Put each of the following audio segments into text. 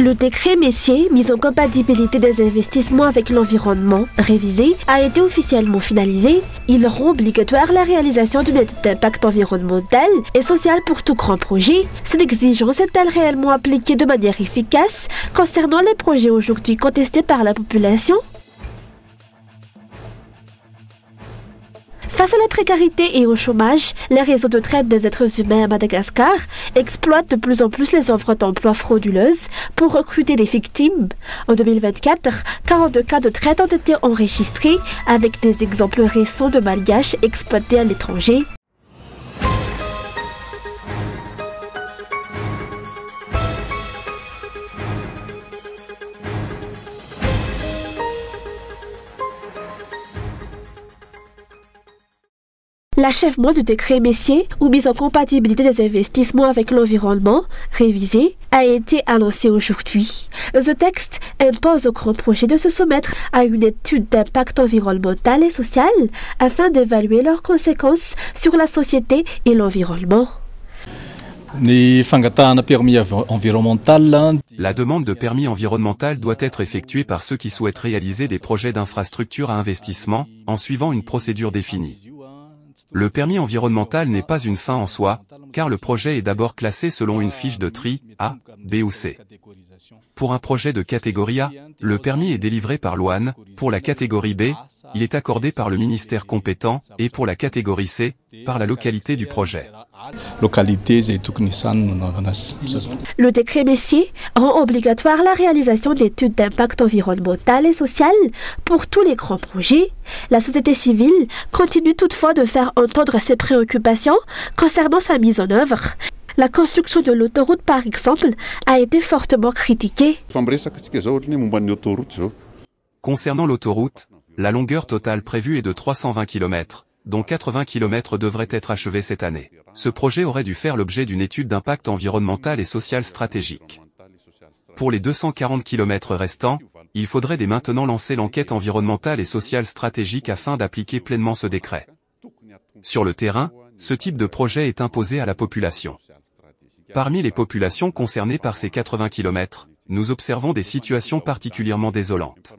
Le décret Messier, mise en compatibilité des investissements avec l'environnement, révisé, a été officiellement finalisé. Il rend obligatoire la réalisation d'une étude d'impact environnemental et social pour tout grand projet. Cette exigence est-elle réellement appliquée de manière efficace concernant les projets aujourd'hui contestés par la population? Face à la précarité et au chômage, les réseaux de traite des êtres humains à Madagascar exploitent de plus en plus les offres d'emploi frauduleuses pour recruter des victimes. En 2024, 42 cas de traite ont été enregistrés avec des exemples récents de malgaches exploités à l'étranger. L'achèvement du décret Messier, ou mise en compatibilité des investissements avec l'environnement, révisé, a été annoncé aujourd'hui. Ce texte impose aux grands projets de se soumettre à une étude d'impact environnemental et social afin d'évaluer leurs conséquences sur la société et l'environnement. La demande de permis environnemental doit être effectuée par ceux qui souhaitent réaliser des projets d'infrastructure à investissement, en suivant une procédure définie. Le permis environnemental n'est pas une fin en soi, car le projet est d'abord classé selon une fiche de tri, A, B ou C. Pour un projet de catégorie A, le permis est délivré par l'OAN, pour la catégorie B, il est accordé par le ministère compétent, et pour la catégorie C, par la localité du projet. Le décret Messier rend obligatoire la réalisation d'études d'impact environnemental et social pour tous les grands projets. La société civile continue toutefois de faire entendre ses préoccupations concernant sa mise en œuvre. La construction de l'autoroute, par exemple, a été fortement critiquée. Concernant l'autoroute, la longueur totale prévue est de 320 km, dont 80 km devraient être achevés cette année. Ce projet aurait dû faire l'objet d'une étude d'impact environnemental et social stratégique. Pour les 240 km restants, il faudrait dès maintenant lancer l'enquête environnementale et sociale stratégique afin d'appliquer pleinement ce décret. Sur le terrain, ce type de projet est imposé à la population. Parmi les populations concernées par ces 80 km, nous observons des situations particulièrement désolantes.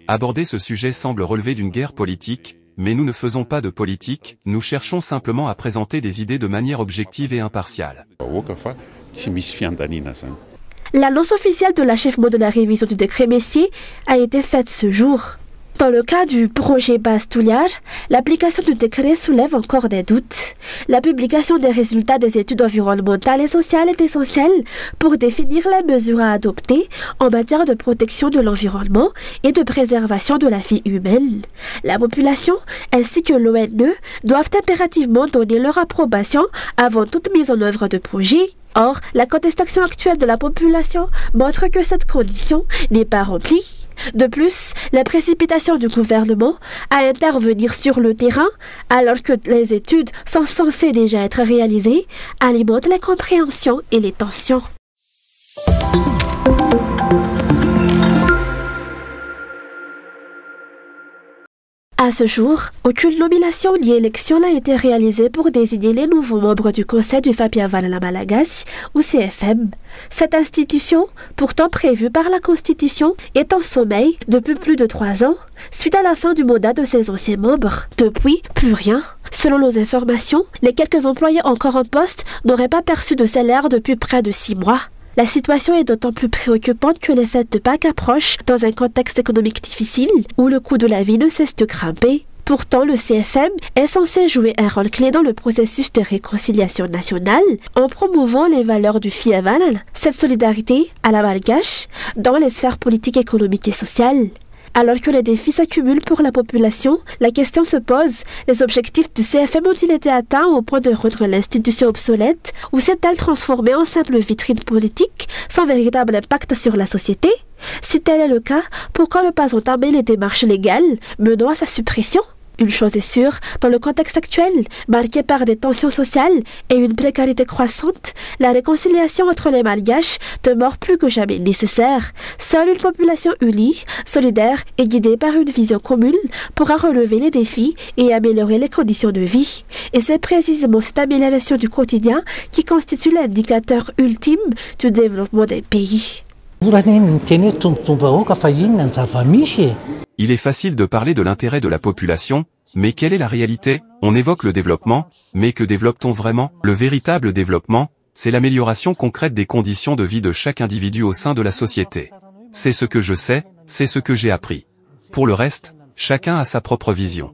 Aborder ce sujet semble relever d'une guerre politique, mais nous ne faisons pas de politique, nous cherchons simplement à présenter des idées de manière objective et impartiale. L'annonce officielle de l'achèvement de la révision du décret Messier a été faite ce jour. Dans le cas du projet Bastouliar, l'application du décret soulève encore des doutes. La publication des résultats des études environnementales et sociales est essentielle pour définir les mesures à adopter en matière de protection de l'environnement et de préservation de la vie humaine. La population ainsi que l'ONE doivent impérativement donner leur approbation avant toute mise en œuvre de projet. Or, la contestation actuelle de la population montre que cette condition n'est pas remplie. De plus, la précipitation du gouvernement à intervenir sur le terrain, alors que les études sont censées déjà être réalisées, alimente l'incompréhension et les tensions. À ce jour, aucune nomination ni élection n'a été réalisée pour désigner les nouveaux membres du Conseil du Fapiavanala Malagasy, ou CFM. Cette institution, pourtant prévue par la Constitution, est en sommeil depuis plus de 3 ans, suite à la fin du mandat de ses anciens membres. Depuis, plus rien. Selon nos informations, les quelques employés encore en poste n'auraient pas perçu de salaire depuis près de 6 mois. La situation est d'autant plus préoccupante que les fêtes de Pâques approchent dans un contexte économique difficile où le coût de la vie ne cesse de grimper. Pourtant, le CFM est censé jouer un rôle clé dans le processus de réconciliation nationale en promouvant les valeurs du Fiavanal, cette solidarité à la malgache dans les sphères politiques, économiques et sociales. Alors que les défis s'accumulent pour la population, la question se pose, les objectifs du CFM ont-ils été atteints au point de rendre l'institution obsolète ou s'est-elle transformée en simple vitrine politique sans véritable impact sur la société? Si tel est le cas, pourquoi ne pas entamer les démarches légales menant à sa suppression? Une chose est sûre, dans le contexte actuel, marqué par des tensions sociales et une précarité croissante, la réconciliation entre les Malgaches demeure plus que jamais nécessaire. Seule une population unie, solidaire et guidée par une vision commune pourra relever les défis et améliorer les conditions de vie. Et c'est précisément cette amélioration du quotidien qui constitue l'indicateur ultime du développement d'un pays. Il est facile de parler de l'intérêt de la population, mais quelle est la réalité? On évoque le développement, mais que développe-t-on vraiment? Le véritable développement, c'est l'amélioration concrète des conditions de vie de chaque individu au sein de la société. C'est ce que je sais, c'est ce que j'ai appris. Pour le reste, chacun a sa propre vision.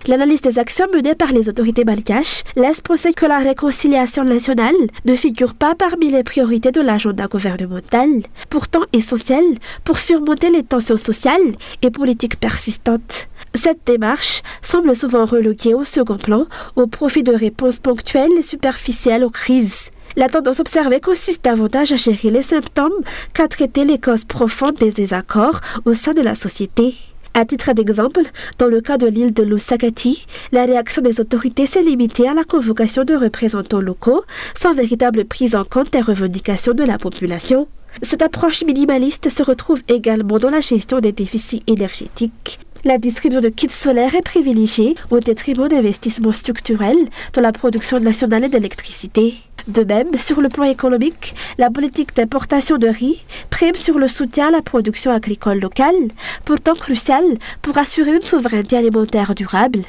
L'analyse des actions menées par les autorités malgaches laisse penser que la réconciliation nationale ne figure pas parmi les priorités de l'agenda gouvernemental, pourtant essentielle pour surmonter les tensions sociales et politiques persistantes. Cette démarche semble souvent reléguée au second plan au profit de réponses ponctuelles et superficielles aux crises. La tendance observée consiste davantage à gérer les symptômes qu'à traiter les causes profondes des désaccords au sein de la société. À titre d'exemple, dans le cas de l'île de Lusakati, la réaction des autorités s'est limitée à la convocation de représentants locaux, sans véritable prise en compte des revendications de la population. Cette approche minimaliste se retrouve également dans la gestion des déficits énergétiques. La distribution de kits solaires est privilégiée au détriment d'investissements structurels dans la production nationale d'électricité. De même, sur le plan économique, la politique d'importation de riz prime sur le soutien à la production agricole locale, pourtant cruciale pour assurer une souveraineté alimentaire durable.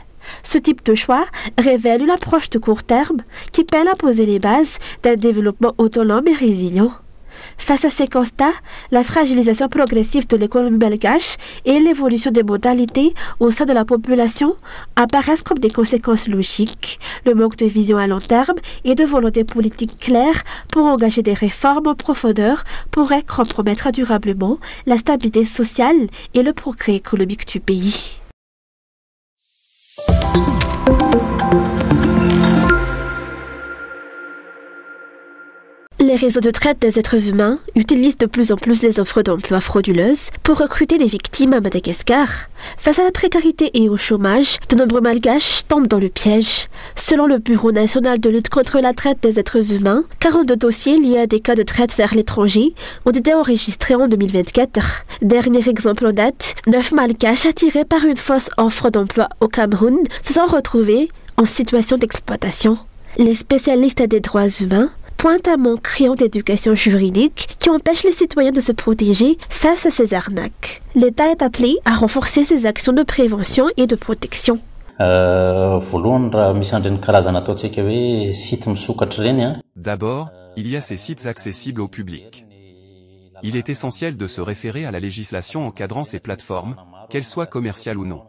Ce type de choix révèle une approche de court terme qui peine à poser les bases d'un développement autonome et résilient. Face à ces constats, la fragilisation progressive de l'économie malgache et l'évolution des modalités au sein de la population apparaissent comme des conséquences logiques. Le manque de vision à long terme et de volonté politique claire pour engager des réformes en profondeur pourrait compromettre durablement la stabilité sociale et le progrès économique du pays. Les réseaux de traite des êtres humains utilisent de plus en plus les offres d'emploi frauduleuses pour recruter des victimes à Madagascar. Face à la précarité et au chômage, de nombreux malgaches tombent dans le piège. Selon le Bureau national de lutte contre la traite des êtres humains, 42 dossiers liés à des cas de traite vers l'étranger ont été enregistrés en 2024. Dernier exemple en date, 9 malgaches attirés par une fausse offre d'emploi au Cameroun se sont retrouvés en situation d'exploitation. Les spécialistes des droits humains pointe un manque criant d'éducation juridique qui empêche les citoyens de se protéger face à ces arnaques. L'État est appelé à renforcer ses actions de prévention et de protection. D'abord, il y a ces sites accessibles au public. Il est essentiel de se référer à la législation encadrant ces plateformes, qu'elles soient commerciales ou non.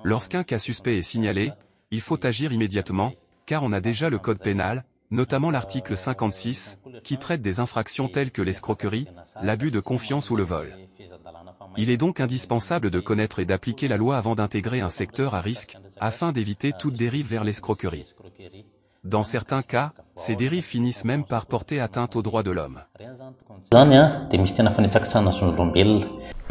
Lorsqu'un cas suspect est signalé, il faut agir immédiatement, car on a déjà le code pénal, notamment l'article 56, qui traite des infractions telles que l'escroquerie, l'abus de confiance ou le vol. Il est donc indispensable de connaître et d'appliquer la loi avant d'intégrer un secteur à risque, afin d'éviter toute dérive vers l'escroquerie. Dans certains cas, ces dérives finissent même par porter atteinte aux droits de l'homme.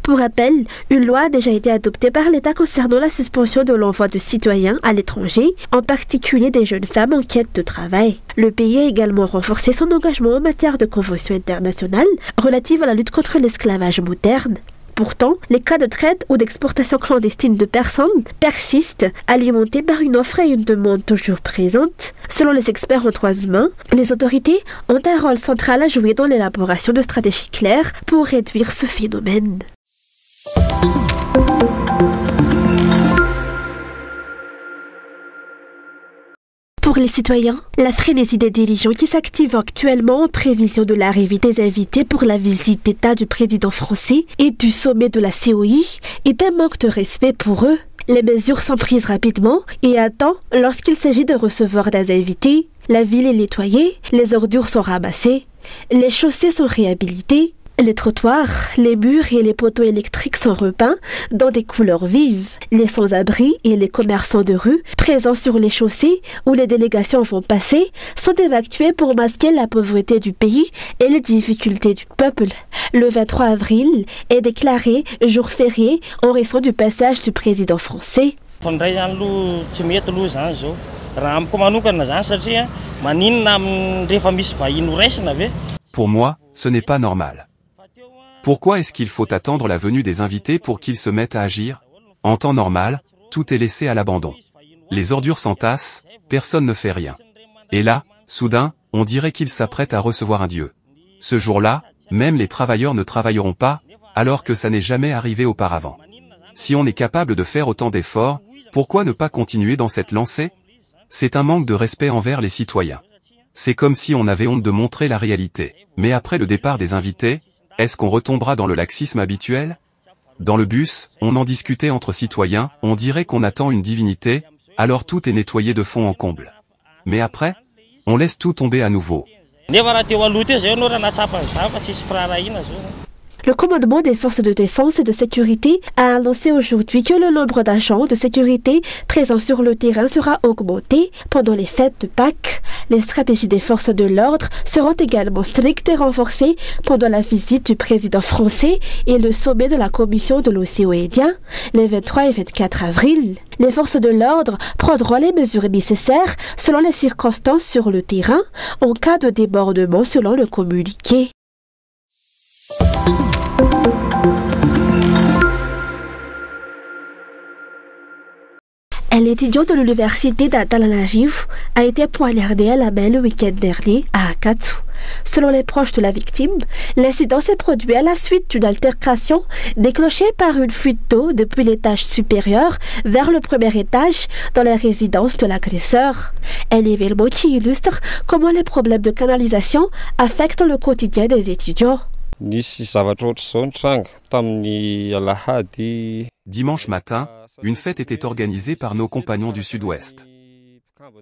Pour rappel, une loi a déjà été adoptée par l'État concernant la suspension de l'envoi de citoyens à l'étranger, en particulier des jeunes femmes en quête de travail. Le pays a également renforcé son engagement en matière de conventions internationales relatives à la lutte contre l'esclavage moderne. Pourtant, les cas de traite ou d'exportation clandestine de personnes persistent, alimentés par une offre et une demande toujours présentes. Selon les experts en droits humains, les autorités ont un rôle central à jouer dans l'élaboration de stratégies claires pour réduire ce phénomène. Pour les citoyens, la frénésie des dirigeants qui s'activent actuellement en prévision de l'arrivée des invités pour la visite d'État du président français et du sommet de la COI est un manque de respect pour eux. Les mesures sont prises rapidement et à temps lorsqu'il s'agit de recevoir des invités. La ville est nettoyée, les ordures sont ramassées, les chaussées sont réhabilitées. Les trottoirs, les murs et les poteaux électriques sont repeints dans des couleurs vives. Les sans-abri et les commerçants de rue, présents sur les chaussées où les délégations vont passer, sont évacués pour masquer la pauvreté du pays et les difficultés du peuple. Le 23 avril est déclaré jour férié en raison du passage du président français. Pour moi, ce n'est pas normal. Pourquoi est-ce qu'il faut attendre la venue des invités pour qu'ils se mettent à agir? En temps normal, tout est laissé à l'abandon. Les ordures s'entassent, personne ne fait rien. Et là, soudain, on dirait qu'ils s'apprêtent à recevoir un dieu. Ce jour-là, même les travailleurs ne travailleront pas, alors que ça n'est jamais arrivé auparavant. Si on est capable de faire autant d'efforts, pourquoi ne pas continuer dans cette lancée? C'est un manque de respect envers les citoyens. C'est comme si on avait honte de montrer la réalité. Mais après le départ des invités, est-ce qu'on retombera dans le laxisme habituel? Dans le bus, on en discutait entre citoyens, on dirait qu'on attend une divinité, alors tout est nettoyé de fond en comble. Mais après, on laisse tout tomber à nouveau. Le commandement des forces de défense et de sécurité a annoncé aujourd'hui que le nombre d'agents de sécurité présents sur le terrain sera augmenté pendant les fêtes de Pâques. Les stratégies des forces de l'ordre seront également strictes et renforcées pendant la visite du président français et le sommet de la commission de l'océan Indien, les 23 et 24 avril. Les forces de l'ordre prendront les mesures nécessaires selon les circonstances sur le terrain en cas de débordement selon le communiqué. Un étudiant de l'université d'Atalanajiv a été poignardé à la main le week-end dernier à Akatsu. Selon les proches de la victime, l'incident s'est produit à la suite d'une altercation déclenchée par une fuite d'eau depuis l'étage supérieur vers le premier étage dans la résidence de l'agresseur. Un événement qui illustre comment les problèmes de canalisation affectent le quotidien des étudiants. Dimanche matin, une fête était organisée par nos compagnons du sud-ouest.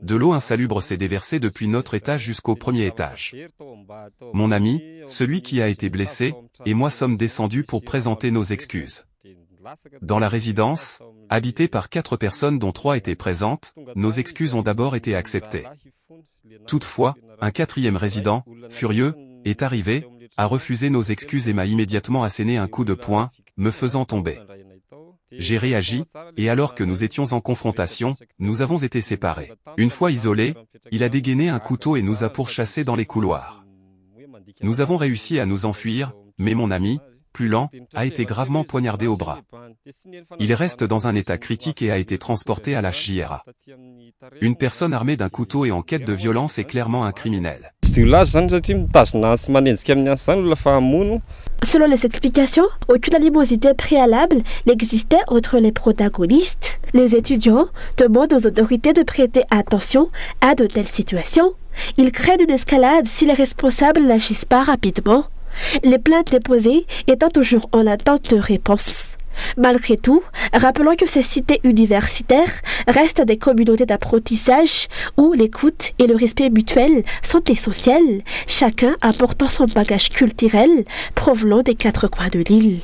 De l'eau insalubre s'est déversée depuis notre étage jusqu'au premier étage. Mon ami, celui qui a été blessé, et moi sommes descendus pour présenter nos excuses. Dans la résidence, habitée par 4 personnes dont 3 étaient présentes, nos excuses ont d'abord été acceptées. Toutefois, un 4e résident, furieux, est arrivé, a refusé nos excuses et m'a immédiatement asséné un coup de poing, me faisant tomber. J'ai réagi, et alors que nous étions en confrontation, nous avons été séparés. Une fois isolés, il a dégainé un couteau et nous a pourchassés dans les couloirs. Nous avons réussi à nous enfuir, mais mon ami, plus lent, a été gravement poignardé au bras. Il reste dans un état critique et a été transporté à la HJRA. Une personne armée d'un couteau et en quête de violence est clairement un criminel. Selon les explications, aucune animosité préalable n'existait entre les protagonistes. Les étudiants demandent aux autorités de prêter attention à de telles situations. Ils craignent une escalade si les responsables n'agissent pas rapidement. Les plaintes déposées étant toujours en attente de réponse. Malgré tout, rappelons que ces cités universitaires restent des communautés d'apprentissage où l'écoute et le respect mutuel sont essentiels, chacun apportant son bagage culturel provenant des 4 coins de l'île.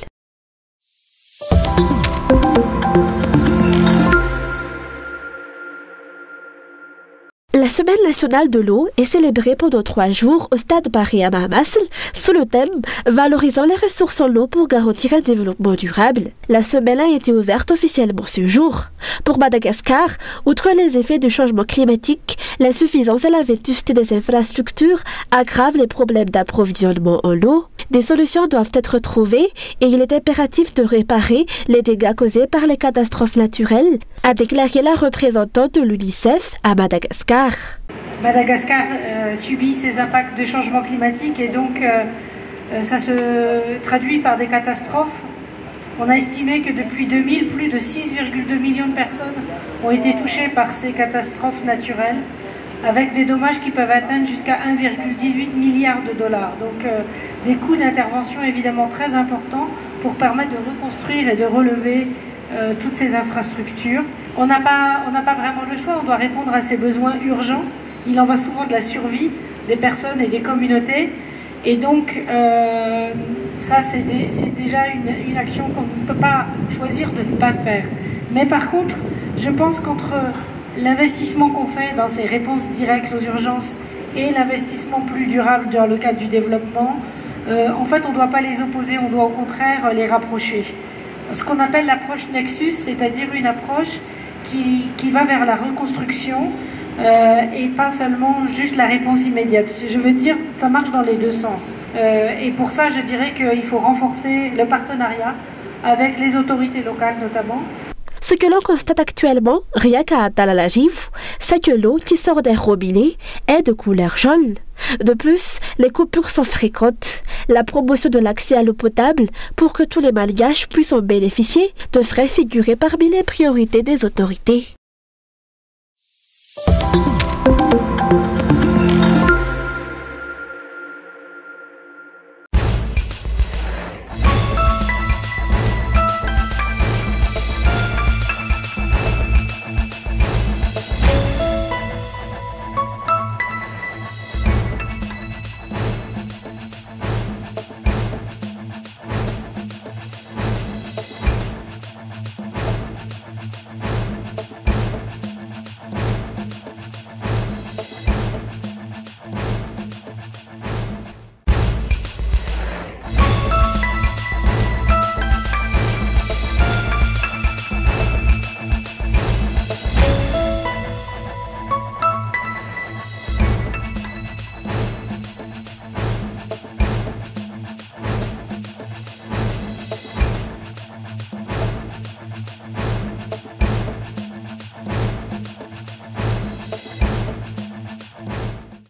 La Semaine nationale de l'eau est célébrée pendant 3 jours au stade Mariama Masl sous le thème « Valorisant les ressources en eau pour garantir un développement durable ». La semaine a été ouverte officiellement ce jour. Pour Madagascar, outre les effets du changement climatique, l'insuffisance et la vétusté des infrastructures aggravent les problèmes d'approvisionnement en eau. Des solutions doivent être trouvées et il est impératif de réparer les dégâts causés par les catastrophes naturelles, a déclaré la représentante de l'UNICEF à Madagascar. Madagascar subit ces impacts de changement climatique et donc ça se traduit par des catastrophes. On a estimé que depuis 2000, plus de 6,2 millions de personnes ont été touchées par ces catastrophes naturelles, avec des dommages qui peuvent atteindre jusqu'à 1,18 milliard de dollars. Donc des coûts d'intervention évidemment très importants pour permettre de reconstruire et de relever toutes ces infrastructures. On n'a pas vraiment le choix, on doit répondre à ces besoins urgents. Il en va souvent de la survie des personnes et des communautés. Et donc, ça, c'est déjà une action qu'on ne peut pas choisir de ne pas faire. Mais par contre, je pense qu'entre l'investissement qu'on fait dans ces réponses directes aux urgences et l'investissement plus durable dans le cadre du développement, en fait, on ne doit pas les opposer, on doit au contraire les rapprocher. Ce qu'on appelle l'approche Nexus, c'est-à-dire une approche qui va vers la reconstruction et pas seulement juste la réponse immédiate. Je veux dire, ça marche dans les deux sens. Et pour ça, je dirais qu'il faut renforcer le partenariat avec les autorités locales notamment. Ce que l'on constate actuellement, rien qu'à Dalalajif, c'est que l'eau qui sort des robinets est de couleur jaune. De plus, les coupures sont fréquentes. La promotion de l'accès à l'eau potable pour que tous les Malgaches puissent en bénéficier devrait figurer parmi les priorités des autorités.